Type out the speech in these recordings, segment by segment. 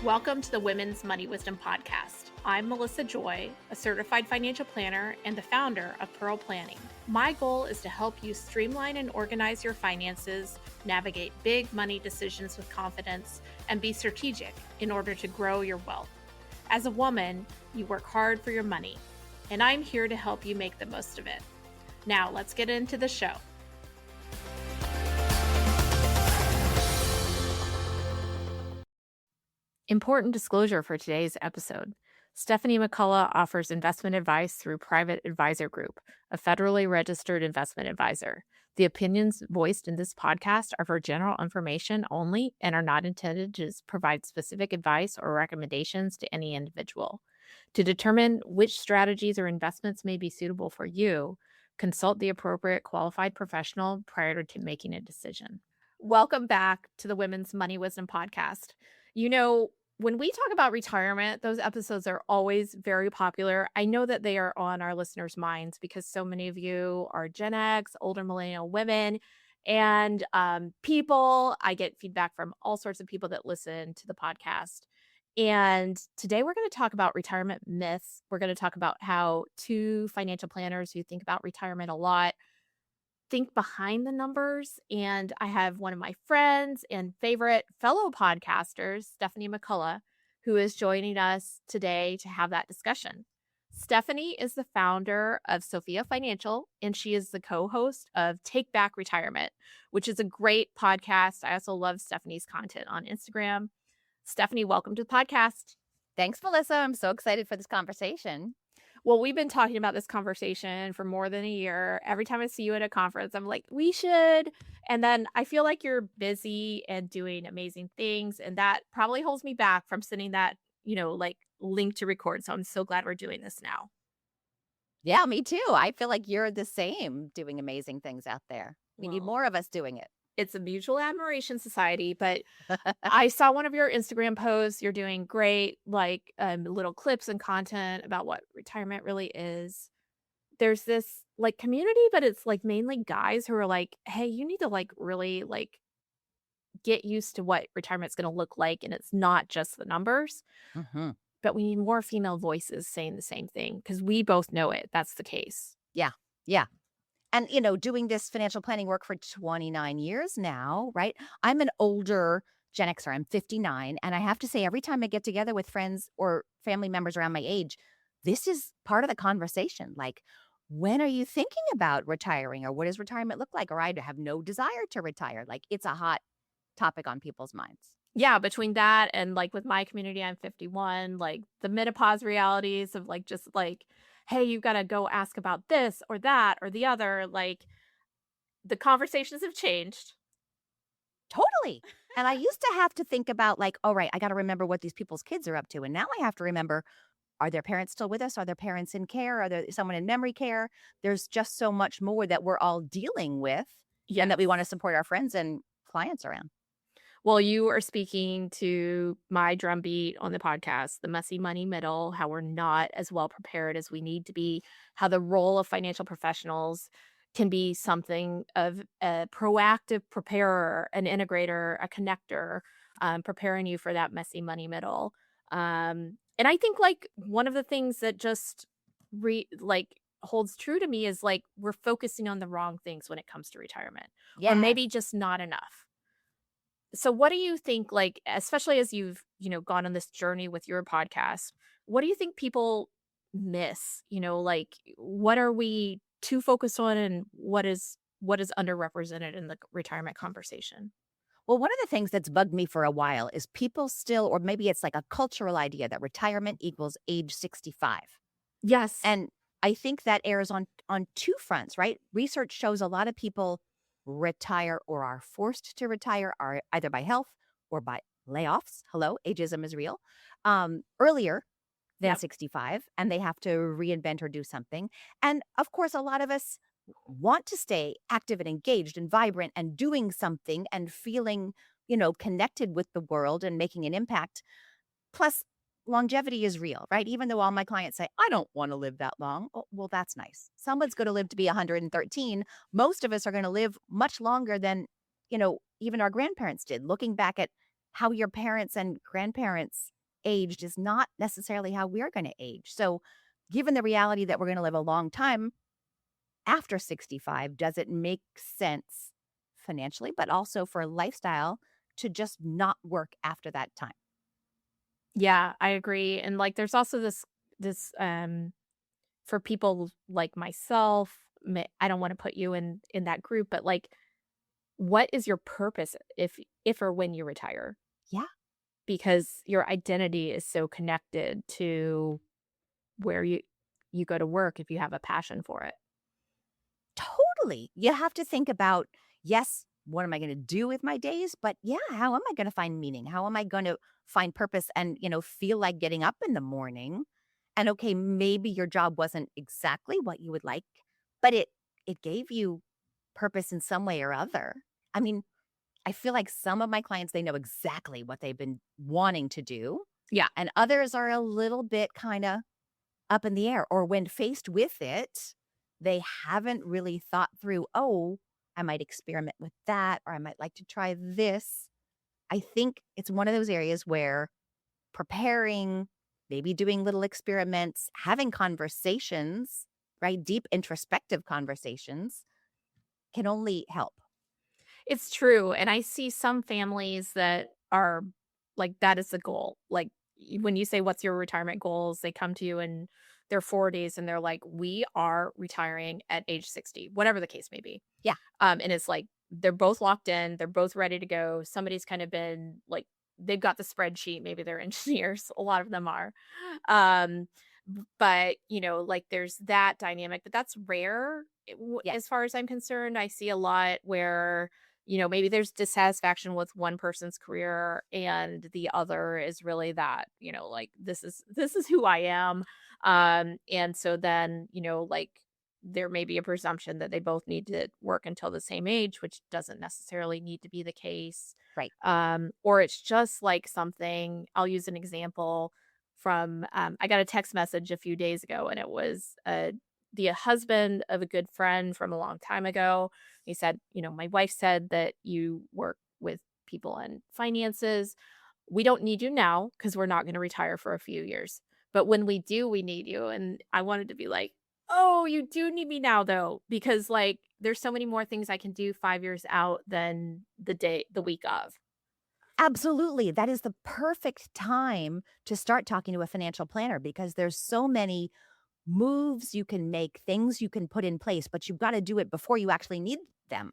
Welcome to the Women's Money Wisdom Podcast. I'm Melissa Joy, a certified financial planner and the founder of Pearl Planning. My goal is to help you streamline and organize your finances, navigate big money decisions with confidence, and be strategic in order to grow your wealth. As a woman, you work hard for your money, and I'm here to help you make the most of it. Now, let's get into the show. Important disclosure for today's episode. Stephanie McCullough offers investment advice through Private Advisor Group, a federally registered investment advisor. The opinions voiced in this podcast are for general information only and are not intended to provide specific advice or recommendations to any individual. To determine which strategies or investments may be suitable for you, consult the appropriate qualified professional prior to making a decision. Welcome back to the Women's Money Wisdom Podcast. You know, when we talk about retirement, those episodes are always very popular. I know that they are on our listeners' minds because so many of you are Gen X, older millennial women, and I get feedback from all sorts of people that listen to the podcast. And today we're going to talk about retirement myths. We're going to talk about how two financial planners who think about retirement a lot think behind the numbers. And I have one of my friends and favorite fellow podcasters, Stephanie McCullough, who is joining us today to have that discussion. Stephanie is the founder of Sophia Financial, and she is the co-host of Take Back Retirement, which is a great podcast. I also love Stephanie's content on Instagram. Stephanie, welcome to the podcast. Thanks, Melissa. I'm so excited for this conversation. Well, we've been talking about this conversation for more than a year. Every time I see you at a conference, I'm like, we should. And then I feel like you're busy and doing amazing things. And that probably holds me back from sending that, link to record. So I'm so glad we're doing this now. Yeah, me too. I feel like you're the same, doing amazing things out there. We need more of us doing it. It's a mutual admiration society, but I saw one of your Instagram posts. You're doing great, little clips and content about what retirement really is. There's this community, but it's mainly guys who are like, hey, you need to really get used to what retirement's going to look like. And it's not just the numbers, but we need more female voices saying the same thing because we both know it. That's the case. Yeah. And, doing this financial planning work for 29 years now, right? I'm an older Gen Xer. I'm 59. And I have to say, every time I get together with friends or family members around my age, this is part of the conversation. Like, when are you thinking about retiring, or what does retirement look like? Or I have no desire to retire. Like, it's a hot topic on people's minds. Yeah, between that and with my community, I'm 51, the menopause realities of hey, you've got to go ask about this or that or the other. The conversations have changed. Totally. And I used to have to think about all right, I got to remember what these people's kids are up to. And now I have to remember, are their parents still with us? Are their parents in care? Are there someone in memory care? There's just so much more that we're all dealing with and that we want to support our friends and clients around. Well, you are speaking to my drumbeat on the podcast, the messy money middle, how we're not as well prepared as we need to be, how the role of financial professionals can be something of a proactive preparer, an integrator, a connector, preparing you for that messy money middle. And I think one of the things that just holds true to me is we're focusing on the wrong things when it comes to retirement, or maybe just not enough. So what do you think, especially as you've, gone on this journey with your podcast, what do you think people miss? What are we too focused on, and what is underrepresented in the retirement conversation? Well, one of the things that's bugged me for a while is people still, or maybe it's a cultural idea that retirement equals age 65. Yes. And I think that airs on two fronts, right? Research shows a lot of people retire or are forced to retire are either by health or by layoffs. Hello, ageism is real. Earlier than 65, and they have to reinvent or do something. And of course, a lot of us want to stay active and engaged and vibrant and doing something and feeling, connected with the world and making an impact. Plus, longevity is real, right? Even though all my clients say, I don't want to live that long. Oh, well, that's nice. Someone's going to live to be 113. Most of us are going to live much longer than, even our grandparents did. Looking back at how your parents and grandparents aged is not necessarily how we're going to age. So, given the reality that we're going to live a long time after 65, does it make sense financially, but also for lifestyle to just not work after that time? Yeah, I agree. And like there's also this for people like myself, I don't want to put you in that group, but like what is your purpose if or when you retire? Yeah. Because your identity is so connected to where you go to work if you have a passion for it. Totally. You have to think about, yes, what am I going to do with my days? But yeah, how am I going to find meaning? How am I going to find purpose and, feel like getting up in the morning? And okay, maybe your job wasn't exactly what you would like, but it gave you purpose in some way or other. I mean, I feel like some of my clients, they know exactly what they've been wanting to do, Yeah. and others are a little bit kind of up in the air, or when faced with it, they haven't really thought through, "Oh, I might experiment with that, or I might like to try this." I think it's one of those areas where preparing, maybe doing little experiments, having conversations, right? Deep introspective conversations can only help. It's true, and I see some families that are like, that is the goal. Like, when you say, "What's your retirement goals?" They come to you in their 40s and they're like, "We are retiring at age 60," whatever the case may be. Yeah. And it's like they're both locked in, they're both ready to go. Somebody's kind of been like they've got the spreadsheet, maybe they're engineers, a lot of them are. Um, but like there's that dynamic, but that's rare Yes. as far as I'm concerned. I see a lot where maybe there's dissatisfaction with one person's career and the other is really that, like this is who I am. And so then, like there may be a presumption that they both need to work until the same age, which doesn't necessarily need to be the case. Right. Or it's just like something, I'll use an example from, I got a text message a few days ago and it was the husband of a good friend from a long time ago. He said, my wife said that you work with people in finances. We don't need you now because we're not going to retire for a few years. But when we do, we need you. And I wanted to be like, oh, you do need me now, though, because like there's so many more things I can do 5 years out than the week of. Absolutely. That is the perfect time to start talking to a financial planner because there's so many moves you can make, things you can put in place, but you've got to do it before you actually need them.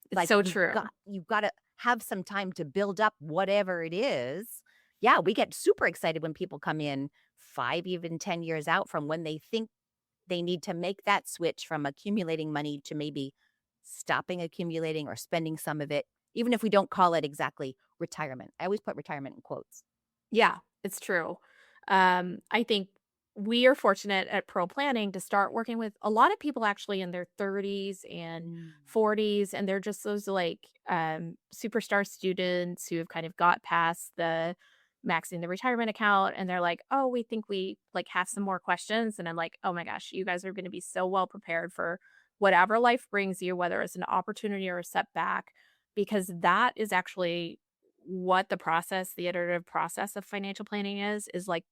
It's Like so you've true. got you've got to have some time to build up whatever it is. Yeah, we get super excited when people come in 5, even 10 years out from when they think they need to make that switch from accumulating money to maybe stopping accumulating or spending some of it, even if we don't call it exactly retirement. I always put retirement in quotes. Yeah, it's true. I think we are fortunate at Pro Planning to start working with a lot of people actually in their 30s and Mm. 40s, and they're just those like superstar students who have kind of got past the maxing the retirement account, and they're like, "Oh, we think we like have some more questions," and I'm like, "Oh my gosh, you guys are going to be so well prepared for whatever life brings you, whether it's an opportunity or a setback." Because that is actually what the iterative process of financial planning is like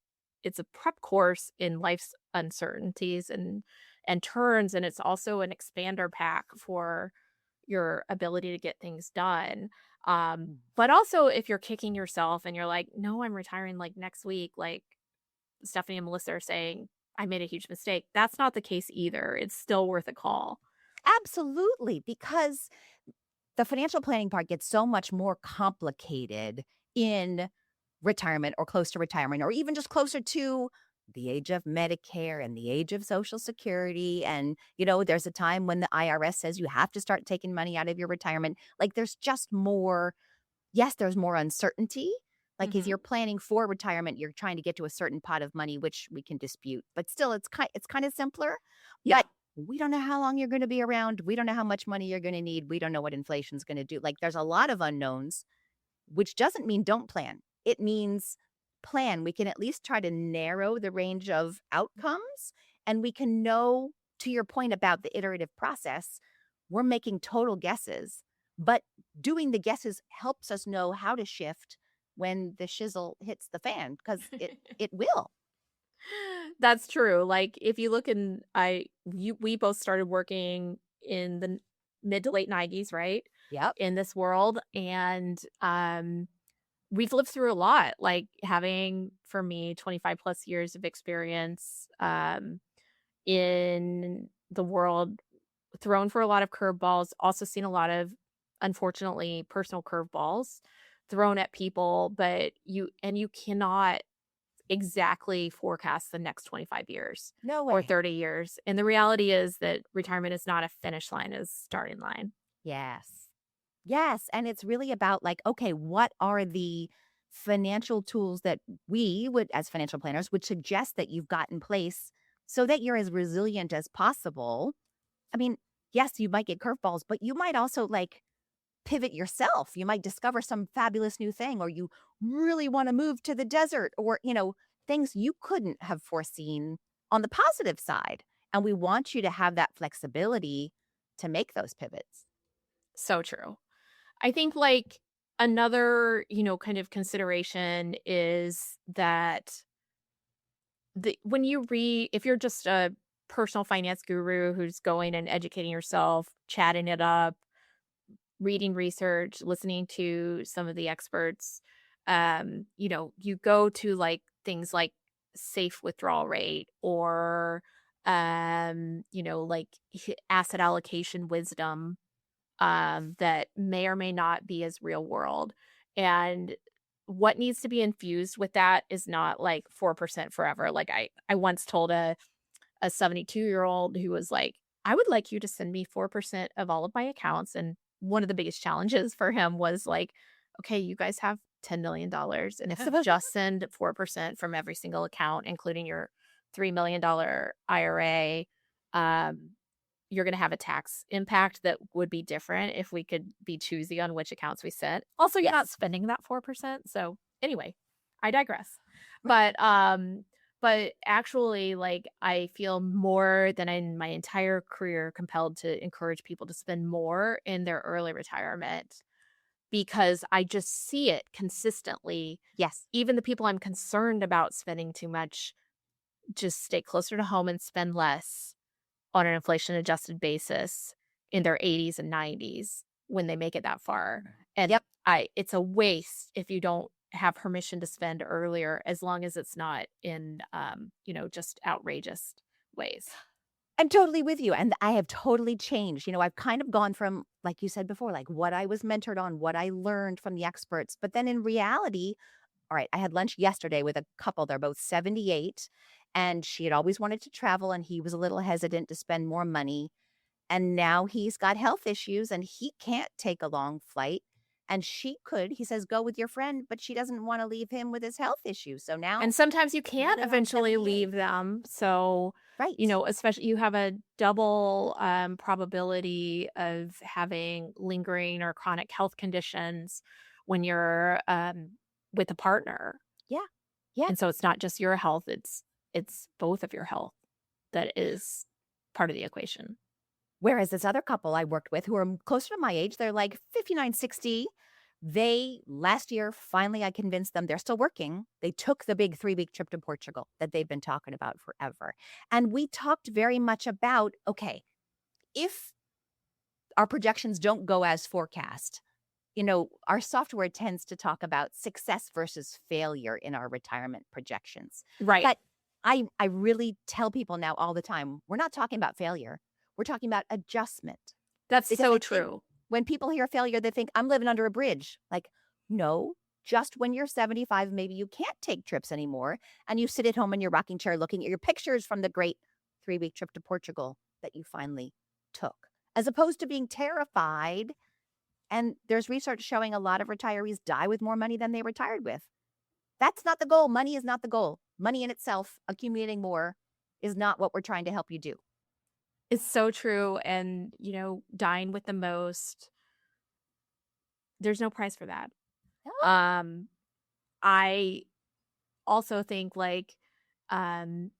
it's a prep course in life's uncertainties and turns, and it's also an expander pack for your ability to get things done. Mm. But also if you're kicking yourself and you're like, no, I'm retiring like next week, like Stephanie and Melissa are saying, I made a huge mistake. That's not the case either. It's still worth a call. Absolutely, because the financial planning part gets so much more complicated in retirement or close to retirement, or even just closer to the age of Medicare and the age of Social Security. And, there's a time when the IRS says you have to start taking money out of your retirement. Like there's just more, yes, there's more uncertainty. Like as Hmm. you're planning for retirement, you're trying to get to a certain pot of money, which we can dispute, but still it's kind of simpler. Yeah. But we don't know how long you're going to be around. We don't know how much money you're going to need. We don't know what inflation's going to do. Like there's a lot of unknowns, which doesn't mean don't plan. It means plan. We can at least try to narrow the range of outcomes, and we can know, to your point about the iterative process, we're making total guesses, but doing the guesses helps us know how to shift, when the shizzle hits the fan, because it will. That's true. Like if you look we both started working in the mid to late 90s, right? Yep. In this world and we've lived through a lot, like having for me 25 plus years of experience in the world, thrown for a lot of curveballs, also seen a lot of unfortunately personal curveballs thrown at people, but you cannot exactly forecast the next 25 years No or way. 30 years. And the reality is that retirement is not a finish line, it's a starting line. Yes. Yes, and it's really about like, okay, what are the financial tools that we would as financial planners would suggest that you've got in place so that you're as resilient as possible. I mean, yes, you might get curveballs, but you might also like pivot yourself. You might discover some fabulous new thing, or you really want to move to the desert, or, things you couldn't have foreseen on the positive side. And we want you to have that flexibility to make those pivots. So true. I think like another, kind of consideration is that when you read, if you're just a personal finance guru who's going and educating yourself, chatting it up, reading research, listening to some of the experts, you go to like things like safe withdrawal rate or like asset allocation wisdom that may or may not be as real world. And what needs to be infused with that is not like 4% forever. Like I once told a 72-year-old who was like, I would like you to send me 4% of all of my accounts. And one of the biggest challenges for him was like, okay, you guys have $10 million. And if you just send 4% from every single account, including your $3 million IRA, um, you're going to have a tax impact that would be different if we could be choosy on which accounts we sent. Also, you're not Yes. spending that 4%. So anyway, I digress. But actually, like, I feel more than in my entire career compelled to encourage people to spend more in their early retirement because I just see it consistently. Yes. Even the people I'm concerned about spending too much just stay closer to home and spend less on an inflation adjusted basis in their 80s and 90s when they make it that far. And Yep. it's a waste if you don't have permission to spend earlier as long as it's not in just outrageous ways. I'm totally with you. And I have totally changed. I've kind of gone from, like you said before, like what I was mentored on, what I learned from the experts. But then in reality, all right, I had lunch yesterday with a couple. They're both 78. And she had always wanted to travel, and he was a little hesitant to spend more money. And now he's got health issues and he can't take a long flight. And she could, he says, go with your friend, but she doesn't want to leave him with his health issues. So now And sometimes you here can't they are, eventually 78. leave them. So, Right. especially you have a double probability of having lingering or chronic health conditions when you're with a partner. Yeah. Yeah. And so it's not just your health, it's both of your health that is part of the equation. Whereas this other couple I worked with who are closer to my age, they're like 59, 60. They last year, finally, I convinced them they're still working. They took the big 3-week trip to Portugal that they've been talking about forever. And we talked very much about, okay, if our projections don't go as forecast, our software tends to talk about success versus failure in our retirement projections. Right. But I really tell people now all the time, we're not talking about failure. We're talking about adjustment. That's Because so I think true. when people hear failure, they think I'm living under a bridge. Like, no, just when you're 75, maybe you can't take trips anymore. And you sit at home in your rocking chair looking at your pictures from the great 3-week trip to Portugal that you finally took, as opposed to being terrified. And there's research showing a lot of retirees die with more money than they retired with. That's not the goal. Money is not the goal. Money in itself, accumulating more, is not what we're trying to help you do. It's so true. And, dying with the most, there's no price for that. Oh, Um, I also think like um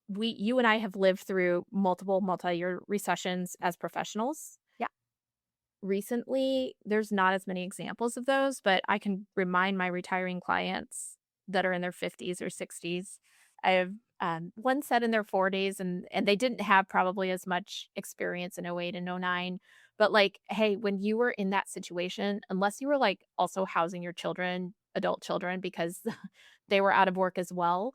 you and I have lived through multiple multi-year recessions as professionals. yeah. recently, there's not as many examples of those, but I can remind my retiring clients that are in their 50s or 60s. I have one set in their 40s, and they didn't have probably as much experience in '08 and '09. But like, hey, when you were in that situation, unless you were like also housing your children, adult children, because they were out of work as well,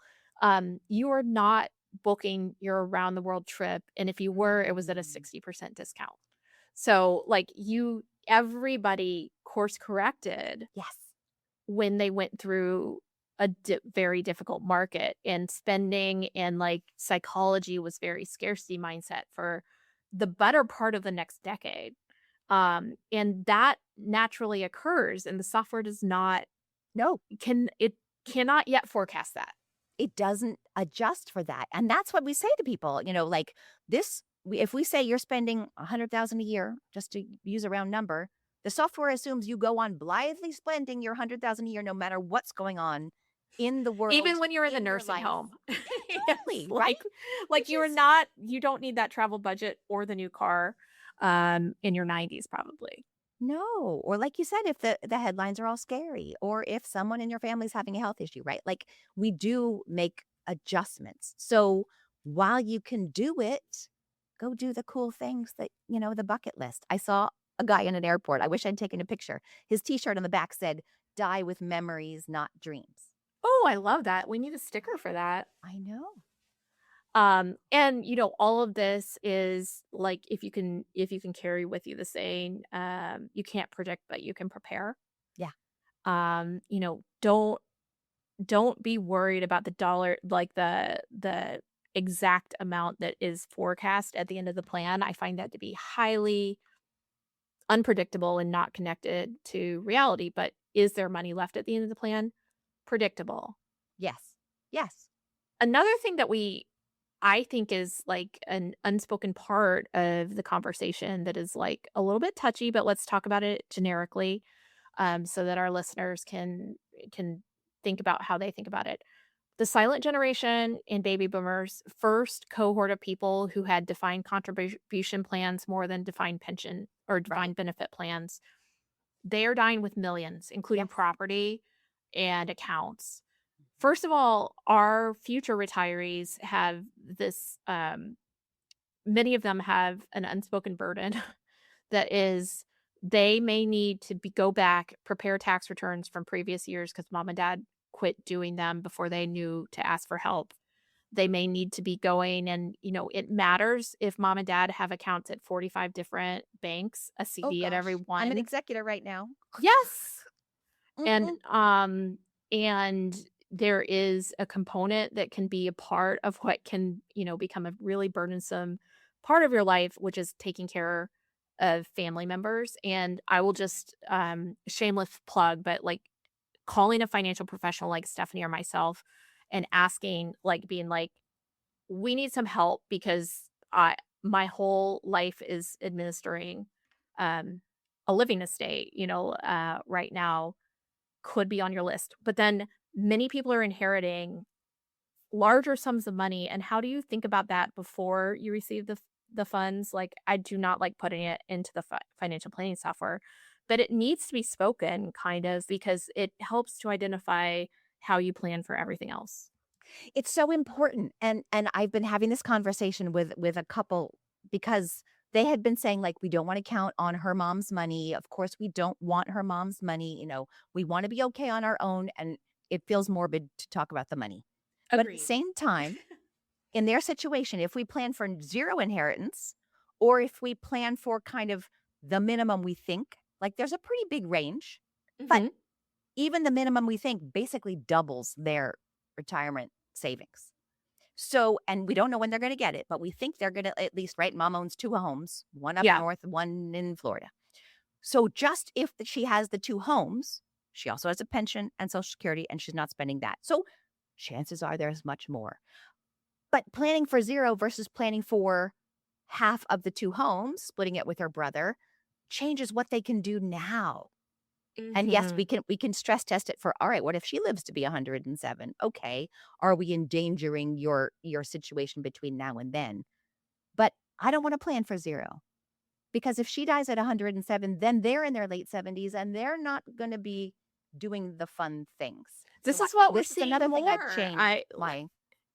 you are not booking your around the world trip. And if you were, it was at a Mm. 60% discount. So, like, everybody course corrected Yes. when they went through a very difficult market, and spending and, like, psychology was very scarcity mindset for the better part of the next decade. And that naturally occurs, and the software does not No, can it cannot yet forecast that. it doesn't adjust for that. And that's what we say to people, like if we say you're spending 100,000 a year, just to use a round number, the software assumes you go on blithely spending your 100,000 a year no matter what's going on in the Even world, when you're in the in your nursing life. home. Yeah, Yes, totally, right? like Which you are is not you don't need that travel budget or the new car, in your 90s probably. no, or like you said, if the headlines are all scary, or if someone in your family's having a health issue, right? Like, we do make adjustments. So while you can do it, go do the cool things that, the bucket list. I saw a guy in an airport. I wish I'd taken a picture. His t-shirt on the back said, "Die with memories, not dreams." Oh, I love that. We need a sticker for that. I know. And all of this is like, if you can carry with you the saying, you can't predict, but you can prepare. Yeah. Don't be worried about the dollar, like the exact amount that is forecast at the end of the plan. I find that to be highly unpredictable and not connected to reality. But is there money left at the end of the plan? Predictable. Yes. Yes. Another thing that I think is like an unspoken part of the conversation that is like a little bit touchy, but let's talk about it generically, so that our listeners can think about how they think about it. The silent generation and baby boomers, first cohort of people who had defined contribution plans more than defined pension or Right. defined benefit plans, they are dying with millions, including Yes. property and accounts. First of all, our future retirees have this, many of them have an unspoken burden that is, they may need to go back, prepare tax returns from previous years because mom and dad quit doing them before they knew to ask for help. They may need to be going, and it matters if mom and dad have accounts at 45 different banks, a Oh CD at every gosh. I'm an one. executor right now. Yes. And, Mm-mm. and there is a component that can be a part of what can, become a really burdensome part of your life, which is taking care of family members. And I will just, shameless plug, but like calling a financial professional like Stephanie or myself and asking, like being like, we need some help because my whole life is administering, um, a living estate, right now could be on your list. But then many people are inheriting larger sums of money, and how do you think about that before you receive the funds? Like, I do not like putting it into the financial planning software, but it needs to be spoken kind of because it helps to identify how you plan for everything else. It's so important, and I've been having this conversation with a couple because they had been saying, like, "We don't wanna count on her mom's money. Of course, we don't want her mom's money, we wanna be okay on our own," and it feels morbid to talk about the money. But at the Agreed. same time, in their situation, if we plan for 0 inheritance, or if we plan for kind of the minimum we think, like, there's a pretty big range, but Mhm. even the minimum we think basically doubles their retirement savings. So, and we don't know when they're gonna get it, but we think they're gonna at least, right? Mom owns 2 homes, one up Yeah. north, one in Florida. So just if she has the 2 homes, she also has a pension and Social Security, and she's not spending that. So chances are there's much more. But planning for 0 versus planning for half of the 2 homes, splitting it with her brother, changes what they can do now. And yes, Mhm. we can stress test it for, all right, what if she lives to be 107? Okay. Are we endangering your situation between now and then? But I don't want to plan for 0 Because if she dies at 107, then they're in their late 70s and they're not going to be doing the fun things. This So is what we're this is seeing another thing I've more. changed my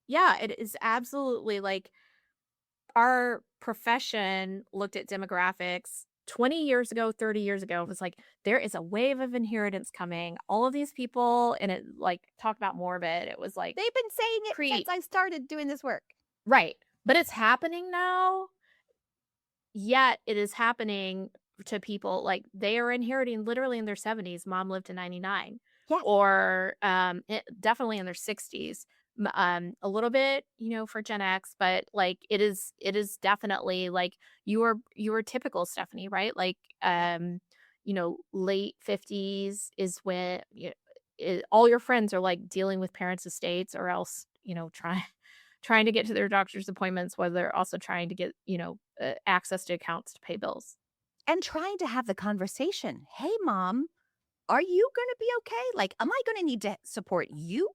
Yeah, it is absolutely like our profession looked at demographics 20 years ago, 30 years ago. It was like, there is a wave of inheritance coming. All of these people, and it like talk about more of it. It was like, They've been saying it since pre, I started doing this work. right. But it's happening now. Yet it is happening to people like they are inheriting literally in their 70s. Mom lived to 99, Yes. or definitely in their 60s. A little bit, for Gen X, but like it is definitely like you were typical, Stephanie, right? Like late 50s is when all your friends are like dealing with parents' estates, or else trying to get to their doctor's appointments, while they're also trying to get, access to accounts to pay bills. And trying to have the conversation. Hey, mom, are you going to be okay? Like, am I going to need to support you?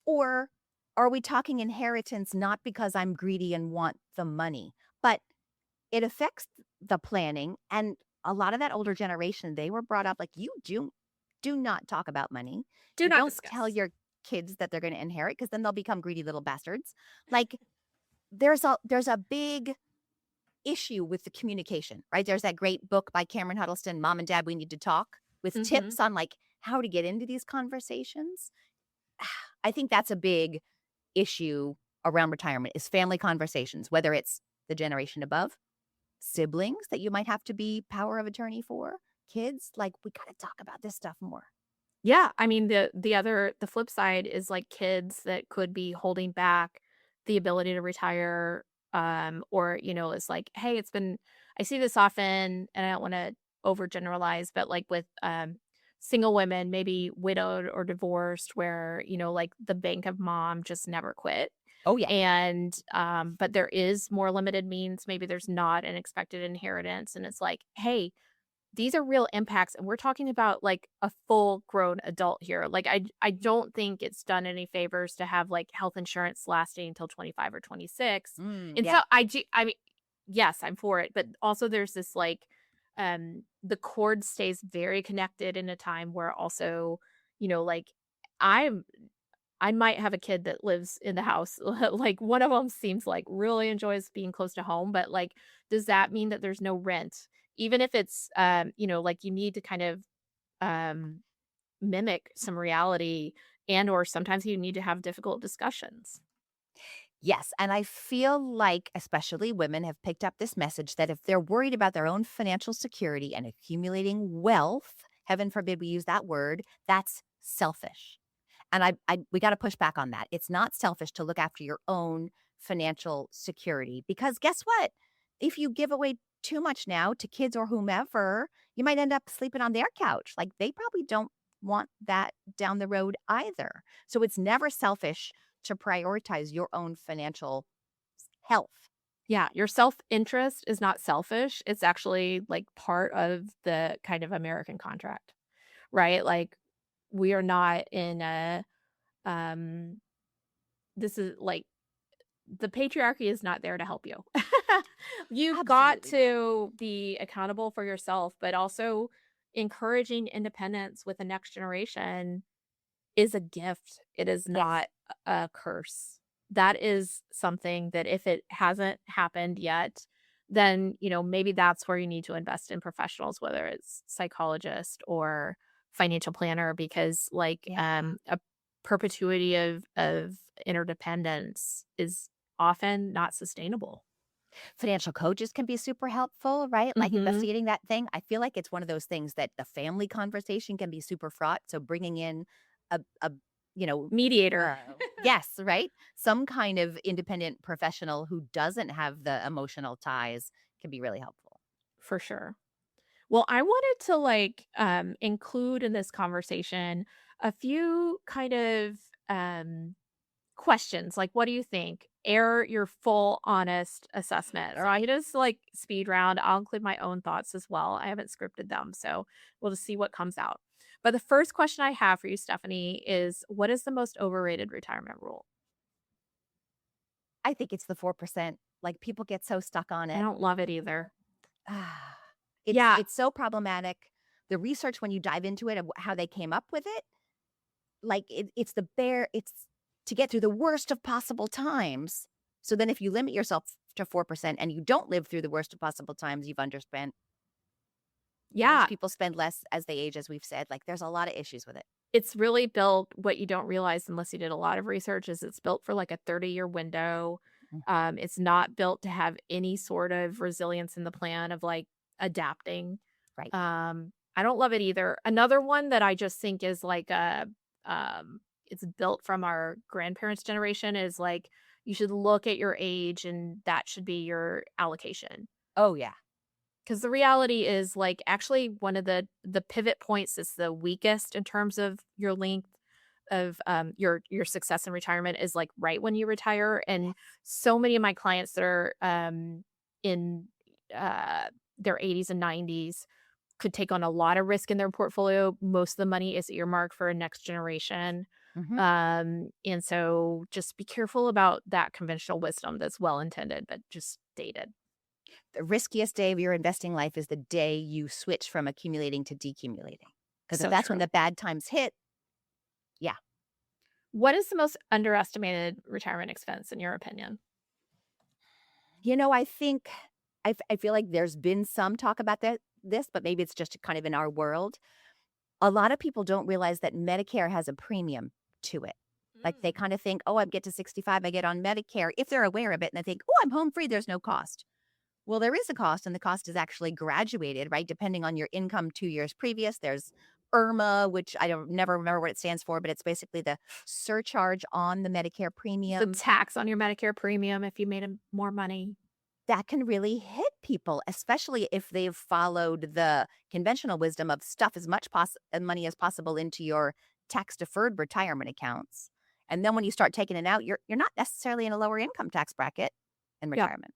Or are we talking inheritance not because I'm greedy and want the money, but it affects the planning? And a lot of that older generation, they were brought up like, you do not talk about money. Do You not don't tell discuss. your kids that they're going to inherit because then they'll become greedy little bastards. Like there's a big issue with the communication, right? There's that great book by Cameron Huddleston, Mom and Dad, We Need to Talk, with Mhm. tips on like how to get into these conversations. I think that's a big issue around retirement is family conversations, whether it's the generation above, siblings that you might have to be power of attorney for, kids, like we got to talk about this stuff more. Yeah, I mean, the flip side is, like, kids that could be holding back the ability to retire, or, it's like, "Hey, it's been." I see this often, and I don't wanna overgeneralize, but, like, with, single women, maybe widowed or divorced, where, like, the bank of mom just never quit, Oh yeah. and, but there is more limited means, maybe there's not an expected inheritance, and it's like, "Hey, these are real impacts, and we're talking about, like, a full-grown adult here." Like, I don't think it's done any favors to have, like, health insurance lasting until 25 or 26. And Yeah. so I mean, yes, I'm for it, but also there's this, like, the cord stays very connected in a time where also, like, I'm I might have a kid that lives in the house. Like, one of them seems like really enjoys being close to home, but, like, does that mean that there's no rent? Even if it's, like, you need to kind of, um, mimic some reality, and or sometimes you need to have difficult discussions. Yes, and I feel like especially women have picked up this message that if they're worried about their own financial security and accumulating wealth, heaven forbid we use that word, that's selfish. And we got to push back on that. It's not selfish to look after your own financial security because guess what? If you give away too much now to kids or whomever, you might end up sleeping on their couch. Like they probably don't want that down the road either. So it's never selfish to prioritize your own financial health. Yeah, your self-interest is not selfish, it's actually, like, part of the kind of American contract, right? Like, we are not in a, um this is, like, the patriarchy is not there to help you. You've got Absolutely not. to be accountable for yourself, but also encouraging independence with the next generation is a gift. It is Yes. not a curse. That is something that if it hasn't happened yet, then, maybe that's where you need to invest in professionals, whether it's psychologist or financial planner, because like Yeah. a perpetuity of interdependence is often not sustainable. Financial coaches can be super helpful, right? Like the Mhm. feeding that thing. I feel like it's one of those things that the family conversation can be super fraught. So bringing in a you know, Mediator. yes, right? Some kind of independent professional who doesn't have the emotional ties can be really helpful. For sure. Well, I wanted to like include in this conversation a few kind of questions, like, what do you think? Air your full honest assessment. Or I just like speed round. I'll include my own thoughts as well. I haven't scripted them, so we'll just see what comes out. But the first question I have for you, Stephanie, is what is the most overrated retirement rule? I think it's the 4%. Like people get so stuck on I it. don't love it either. It's Yeah. it's so problematic. The research when you dive into it of how they came up with it, like it's to get through the worst of possible times. So then if you limit yourself to 4% and you don't live through the worst of possible times, you've underspent. Most Yeah. people spend less as they age, as we've said. Like there's a lot of issues with it. It's really built what you don't realize unless you did a lot of research is it's built for like a 30-year window. Mm. It's not built to have any sort of resilience in the plan of like adapting. Right. I don't love it either. Another one that I just think is like it's built from our grandparents' generation is like you should look at your age and that should be your allocation. Oh yeah. Because the reality is, like, actually one of the pivot points is the weakest in terms of your length of, your success in retirement is, like, right when you retire, and so many of my clients that are, in, uh, their 80s and 90s could take on a lot of risk in their portfolio. Most of the money is earmarked for a next generation, Hmm. and so just be careful about that conventional wisdom that's well-intended, but just dated. The riskiest day of your investing life is the day you switch from accumulating to decumulating. Because if So that's when true. the bad times hit, yeah. What is the most underestimated retirement expense in your opinion? I think I feel like there's been some talk about this, but maybe it's just kind of in our world. A lot of people don't realize that Medicare has a premium to it. Like they Mm. kind of think, oh, I get to 65, I get on Medicare. If they're aware of it and they think, oh, I'm home free, there's no cost. Well, there is a cost, and the cost is actually graduated, right? Depending on your income 2 years previous. There's IRMA, which I don't never remember what it stands for, but it's basically the surcharge on the Medicare The premium tax on your Medicare premium if you made more money. that can really hit people, especially if they've followed the conventional wisdom of stuff as much money as possible into your tax deferred retirement accounts. And then when you start taking it out, you're not necessarily in a lower income tax bracket in Yep, retirement.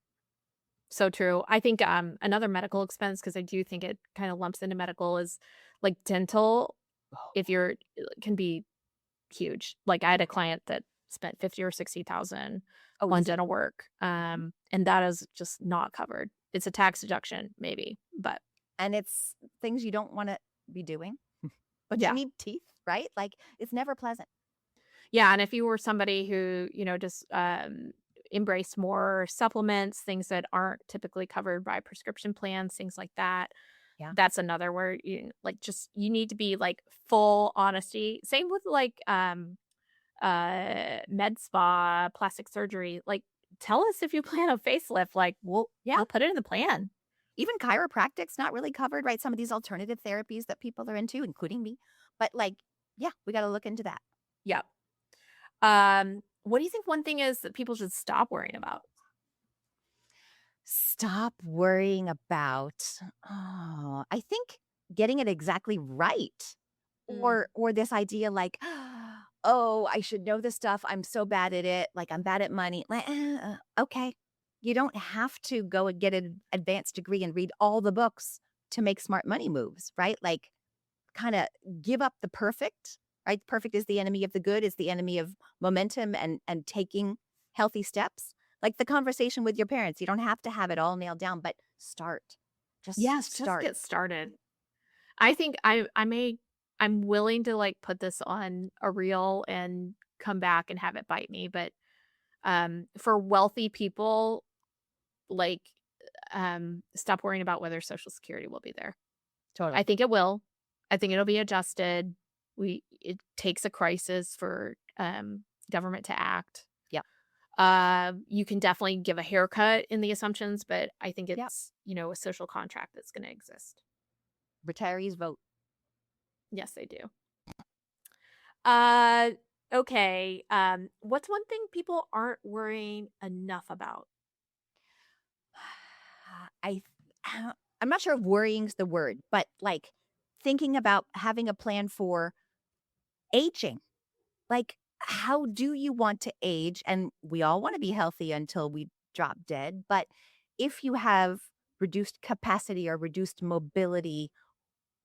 so true. I think, another medical expense because I do think it kinda lumps into medical is, like, dental, Oh, if you're can be huge. Like, I had a client that spent 50 or 60,000 oh, on easy. dental work, Mhm. and that is just not covered. It's a tax deduction, maybe, but And it's things you don't want to be doing, but you yeah. need teeth, right? Like it's never pleasant. Yeah, and if you were somebody who, just, embraced more supplements, things that aren't typically covered by prescription plans, things like that, Yeah. that's another where just you need to be, like, full honesty. Same with, like, med spa, plastic surgery, like, tell us if you plan a facelift, like, Yeah. we'll put it in the plan. Even chiropractic's not really covered, right? Some of these alternative therapies that people are into, including me. But like, yeah, we got to look into that. Yep. What do you think one thing is that people should stop worrying about? Stop worrying about, oh, I think getting it exactly right. Mm. Or this idea like, oh, I should know this stuff. I'm so bad at it. Like I'm bad at money. Like, okay. You don't have to go and get an advanced degree and read all the books to make smart money moves, right? Like kind of give up the perfect, right? Perfect is the enemy of the good, is the enemy of momentum and taking healthy steps. Like the conversation with your parents, you don't have to have it all nailed down, but start. Just Yes, just start. get started. I think I'm willing to, like, put this on a reel and come back and have it bite me, but, for wealthy people, like, stop worrying about whether Social Security will be there. I Totally. think it will. I think it'll be adjusted. It takes a crisis for, government to act. Yep. You can definitely give a haircut in the assumptions, but I think Yep. it's, a social contract that's gonna exist. Retirees vote. Yes, they do. Uh, okay. What's one thing people aren't worrying enough about? I I'm not sure if worrying's the word, but like thinking about having a plan for aging. Like how do you want to age? And we all want to be healthy until we drop dead, but if you have reduced capacity or reduced mobility,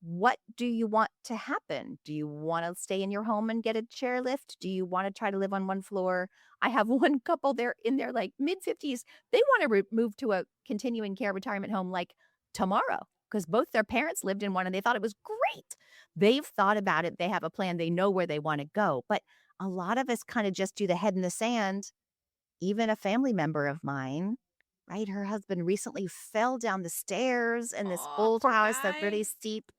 what do you want to happen? Do you want to stay in your home and get a chairlift? Do you want to try to live on one floor? I have one couple, they're in their like mid 50s. They want to move to a continuing care retirement home like tomorrow. because both their parents lived in one and they thought it was great. They've thought about it. They have a plan. They know where they want to go. But a lot of us kind of just do the head in the sand. Even a family member of mine, right? Her husband recently fell down the stairs in this Oh, old poor house that's guy. really steep.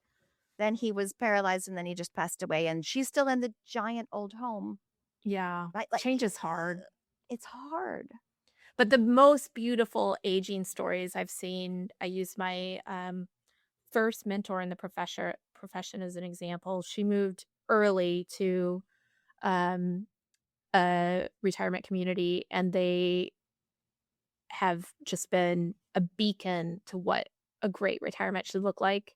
Then he was paralyzed and then he just passed away. And she's still in the giant old home, Yeah. right? Like, Change is hard. it's hard. But the most beautiful aging stories I've seen, I use my first mentor in the profession as an example. She moved early to um, a retirement community, and they have just been a beacon to what a great retirement should look like.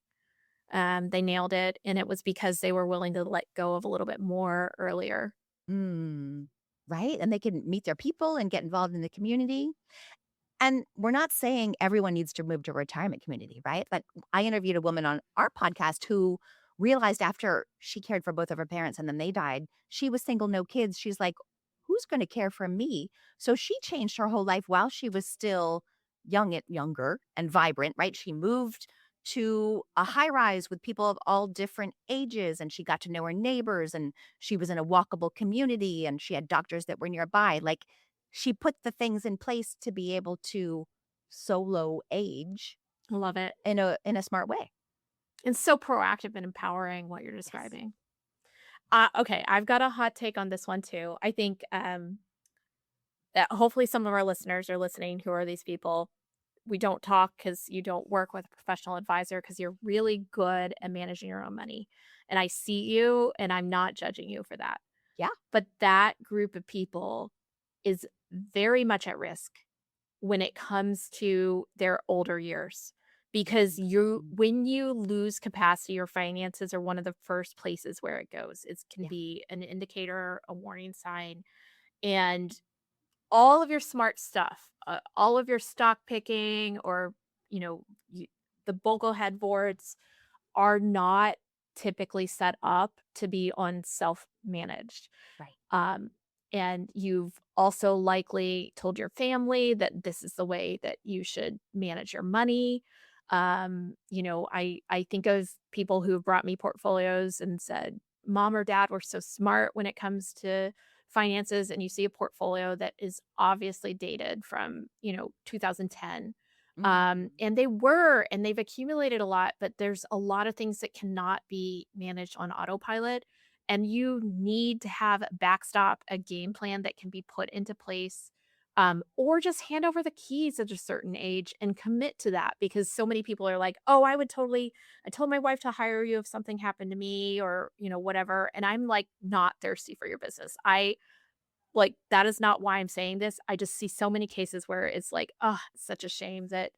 They nailed it, and it was because they were willing to let go of a little bit more earlier. Mm, right? And they can meet their people and get involved in the community. And we're not saying everyone needs to move to a retirement community, right? But I interviewed a woman on our podcast who realized after she cared for both of her parents and then they died, she was single, no kids. She's like, who's going to care for me? So she changed her whole life while she was still younger and vibrant, right? She moved to a high rise with people of all different ages and she got to know her neighbors and she was in a walkable community and she had doctors that were nearby. Like, she put the things in place to be able to solo age I love it. in a smart way. It's so proactive and empowering what you're Yes. describing. Okay, I've got a hot take on this one too. I think that hopefully some of our listeners are listening who are these people. We don't talk because you don't work with a professional advisor because you're really good at managing your own money. And I see you and I'm not judging you for that. Yeah. But that group of people is very much at risk when it comes to their older years because Mm. when you lose capacity, your finances are one of the first places where it goes. It can Yeah. be an indicator, a warning sign, and all of your smart stuff, all of your stock picking or, you know, the Bogle headboards are not typically set up to be on self-managed. Right. Um, and you've also likely told your family that this is the way that you should manage your money. I think of people who have brought me portfolios and said, "Mom or Dad were so smart when it comes to finances," and you see a portfolio that is obviously dated from 2010. Mm. And they were, and they've accumulated a lot, but there's a lot of things that cannot be managed on autopilot. And you need to have a backstop, a game plan that can be put into place, or just hand over the keys at a certain age and commit to that because so many people are like, oh, I told my wife to hire you if something happened to me or, whatever. And I'm like, not thirsty for your business. Like, that is not why I'm saying this. I just see so many cases where it's like, oh, it's such a shame that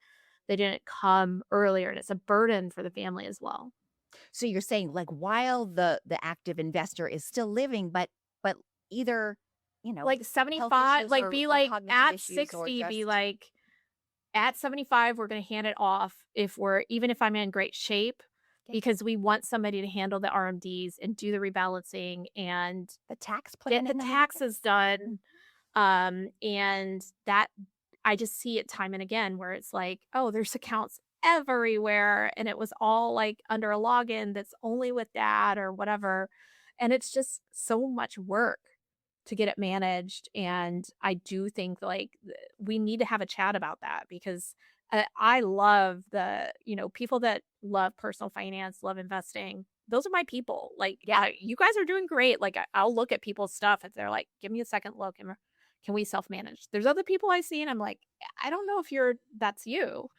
they didn't come earlier, and it's a burden for the family as well. So you're saying like while the active investor is still living, but either, Like health 75, issues like, or be or like, cognitive at issues or 60, be just like, at 75, we're gonna hand it off even if I'm in great shape, okay, because we want somebody to handle the RMDs and do the rebalancing and the tax get plan the and everything. taxes done. And that I just see it time and again where it's like, oh, there's accounts everywhere and it was all like under a login that's only with dad or whatever. And it's just so much work to get it managed. And I do think like we need to have a chat about that because I love people that love personal finance, love investing. Those are my people. Like, Yeah. you guys are doing great. Like, I'll look at people's stuff if they're like, give me a second look. And can we self-manage? There's other people I see and I'm like, I don't know if that's you.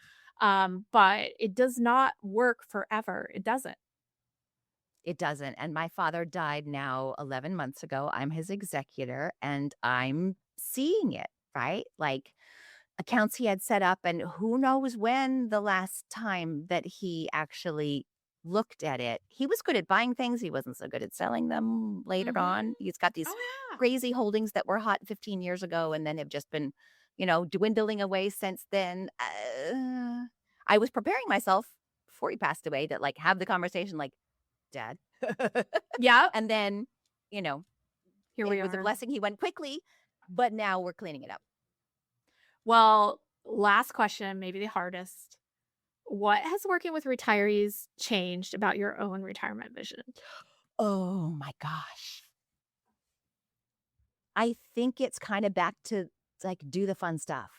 But it does not work forever. It doesn't. It doesn't. And my father died now 11 months ago. I'm his executor and I'm seeing it, right? Like accounts he had set up, and who knows when the last time that he actually looked at it. He was good at buying things, he wasn't so good at selling them later Mm-hmm. on. He's got these Oh yeah. crazy holdings that were hot 15 years ago and then have just been, dwindling away since then. I was preparing myself before he passed away to like have the conversation like, Dad. Yep. And then, you know, Here it we was a are. blessing he went quickly, but now we're cleaning it up. Well, last question, maybe the hardest. what has working with retirees changed about your own retirement vision? Oh my gosh. I think it's kind of back to like do the fun stuff.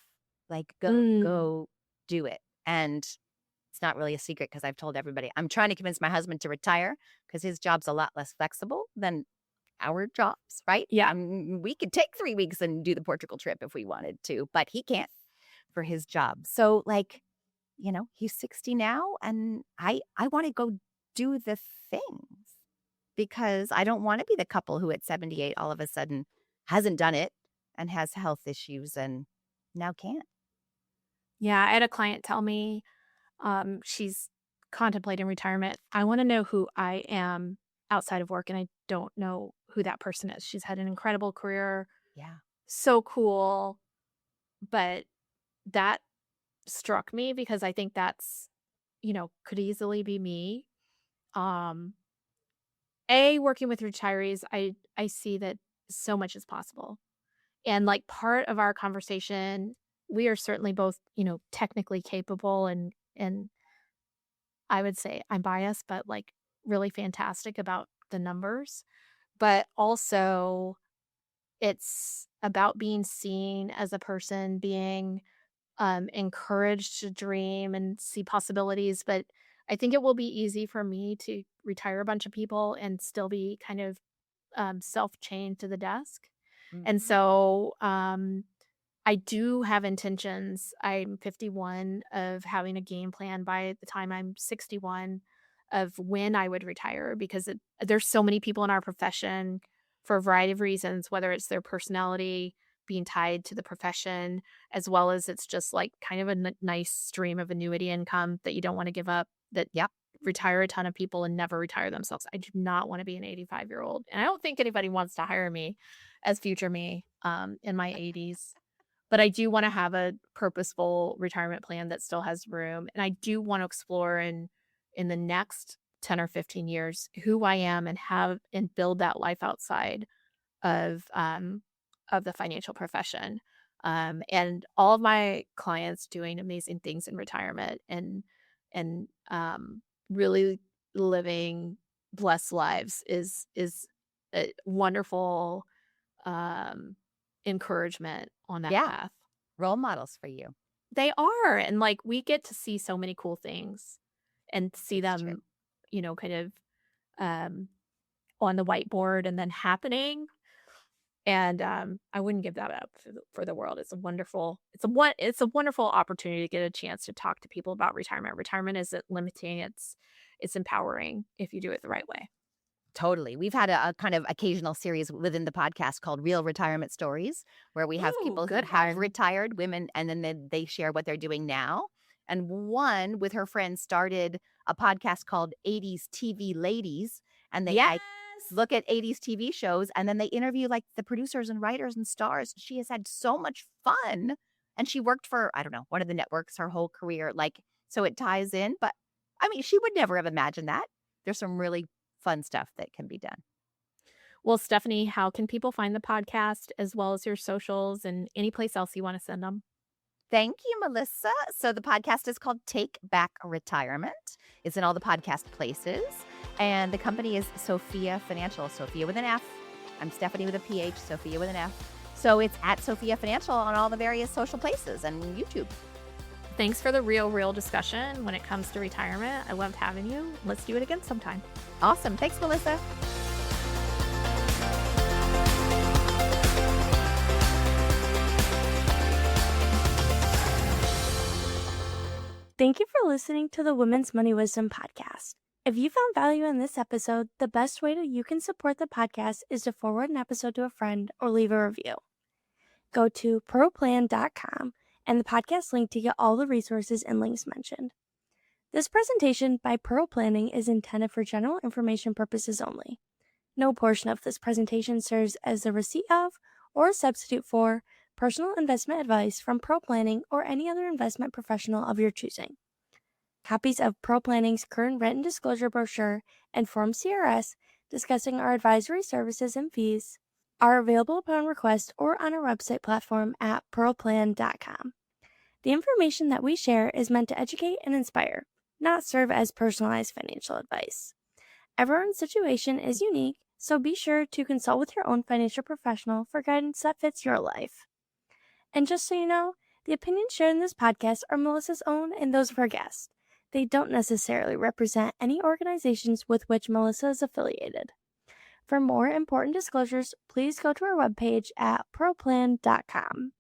Like Mm. go do it. And it's not really a secret because I've told everybody. I'm trying to convince my husband to retire because his job's a lot less flexible than our jobs, right? Yeah. We could take 3 weeks and do the Portugal trip if we wanted to, but he can't for his job. So like, he's 60 now and I want to go do the things because I don't want to be the couple who at 78 all of a sudden hasn't done it and has health issues and now can't. Yeah, I had a client tell me, she's contemplating retirement. I wanna know who I am outside of work, and I don't know who that person is. She's had an incredible career, Yeah. so cool, but that struck me because I think that's, could easily be me. Um, working with retirees, I see that so much is possible. And, like, part of our conversation, we are certainly both, technically capable and I would say I'm biased, but, like, really fantastic about the numbers. But also, it's about being seen as a person, being, encouraged to dream and see possibilities, but I think it will be easy for me to retire a bunch of people and still be kind of, self-chained to the desk. And Mhm. so, I do have intentions. I'm 51 of having a game plan by the time I'm 61 of when I would retire because there's so many people in our profession for a variety of reasons, whether it's their personality being tied to the profession, as well as it's just like kind of a nice stream of annuity income that you don't want to give up, that Yep. retire a ton of people and never retire themselves. I do not want to be an 85-year-old. And I don't think anybody wants to hire me as future me in my 80s. But I do wanna have a purposeful retirement plan that still has room, and I do wanna explore in the next 10 or 15 years who I am and have and build that life outside of the financial profession. And all of my clients doing amazing things in retirement and really living blessed lives is a wonderful, um, encouragement on that Yeah. path. Role models for you. They are, and, like, we get to see so many cool things and see It's true. them, kind of, um, on the whiteboard and then happening, and, I wouldn't give that up for the world. It's a wonderful opportunity to get a chance to talk to people about retirement. Retirement isn't limiting, it's empowering if you do it the right way. Totally. We've had a kind of occasional series within the podcast called Real Retirement Stories, where we have Ooh, people who good have one. retired women and then they share what they're doing now. And one with her friends started a podcast called 80s TV Ladies. And they like Yes! look at 80s TV shows and then they interview like the producers and writers and stars. She has had so much fun. And she worked for, I don't know, one of the networks her whole career. Like, so it ties in. But I mean, she would never have imagined that. There's some really fun stuff that can be done. Well, Stephanie, how can people find the podcast as well as your socials and any place else you wanna send them? Thank you, Melissa. So the podcast is called Take Back Retirement. It's in all the podcast places. And the company is Sophia Financial, Sophia with an F. I'm Stephanie with a PH, Sophia with an F. So it's at Sophia Financial on all the various social places and YouTube. Thanks for the real discussion when it comes to retirement. I loved having you. Let's do it again sometime. Awesome. Thanks, Melissa. Thank you for listening to the Women's Money Wisdom podcast. If you found value in this episode, the best way that you can support the podcast is to forward an episode to a friend or leave a review. Go to proplan.com and the podcast link to get all the resources and links mentioned. This presentation by Pearl Planning is intended for general information purposes only. No portion of this presentation serves as a receipt of or a substitute for personal investment advice from Pearl Planning or any other investment professional of your choosing. Copies of Pearl Planning's current written disclosure brochure and Form CRS discussing our advisory services and fees are available upon request or on our website platform at pearlplan.com. The information that we share is meant to educate and inspire, not serve as personalized financial advice. Everyone's situation is unique, so be sure to consult with your own financial professional for guidance that fits your life. And just so you know, the opinions shared in this podcast are Melissa's own and those of her guests. They don't necessarily represent any organizations with which Melissa is affiliated. For more important disclosures, please go to our webpage at pearlplan.com.